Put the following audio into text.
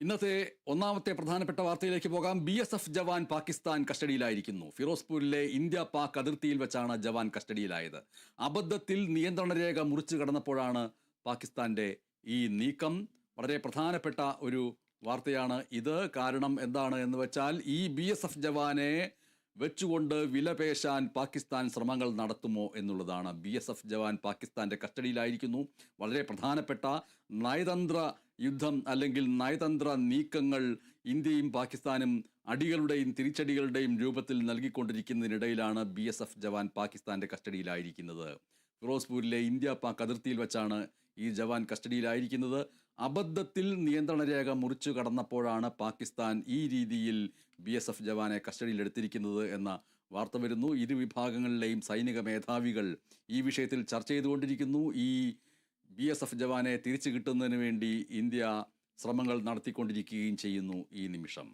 ഇന്നത്തെ ഒന്നാമത്തെ പ്രധാനപ്പെട്ട വാർത്തയിലേക്ക് പോകാം. BSF ജവാൻ പാകിസ്ഥാൻ കസ്റ്റഡിയിലായിരിക്കുന്നു. ഫിറോസ്പൂരിലെ ഇന്ത്യ പാക് അതിർത്തിയിൽ വെച്ചാണ് ജവാൻ കസ്റ്റഡിയിലായത്. അബദ്ധത്തിൽ നിയന്ത്രണ രേഖ മുറിച്ചു കടന്നപ്പോഴാണ് പാകിസ്ഥാന്റെ ഈ നീക്കം. വളരെ പ്രധാനപ്പെട്ട ഒരു വാർത്തയാണ് ഇത്. കാരണം എന്താണ് എന്ന് വെച്ചാൽ ഈ BSF ജവാനെ വെച്ചുകൊണ്ട് വിലപേശാൻ പാകിസ്ഥാൻ ശ്രമങ്ങൾ നടത്തുമോ എന്നുള്ളതാണ്. BSF ജവാൻ പാകിസ്ഥാന്റെ കസ്റ്റഡിയിലായിരിക്കുന്നു. വളരെ പ്രധാനപ്പെട്ട നയതന്ത്ര യുദ്ധം അല്ലെങ്കിൽ നയതന്ത്ര നീക്കങ്ങൾ ഇന്ത്യയും പാകിസ്ഥാനും അടികളുടെയും തിരിച്ചടികളുടെയും രൂപത്തിൽ നൽകിക്കൊണ്ടിരിക്കുന്നതിനിടയിലാണ് BSF ജവാൻ പാകിസ്ഥാന്റെ കസ്റ്റഡിയിലായിരിക്കുന്നത്. ഫിറോസ്പൂരിലെ ഇന്ത്യ പാക് അതിർത്തിയിൽ വെച്ചാണ് ഈ ജവാൻ കസ്റ്റഡിയിലായിരിക്കുന്നത്. അബദ്ധത്തിൽ നിയന്ത്രണ രേഖ മുറിച്ചു കടന്നപ്പോഴാണ് പാകിസ്ഥാൻ ഈ രീതിയിൽ BSF ജവാനെ കസ്റ്റഡിയിലെടുത്തിരിക്കുന്നത് എന്ന വാർത്ത വരുന്നു. ഇരു വിഭാഗങ്ങളിലെയും സൈനിക മേധാവികൾ ഈ വിഷയത്തിൽ ചർച്ച ചെയ്തുകൊണ്ടിരിക്കുന്നു. ഈ BSF ജവാനെ തിരിച്ചു കിട്ടുന്നതിന് വേണ്ടി ഇന്ത്യ ശ്രമങ്ങൾ നടത്തിക്കൊണ്ടിരിക്കുകയും ചെയ്യുന്നു ഈ നിമിഷം.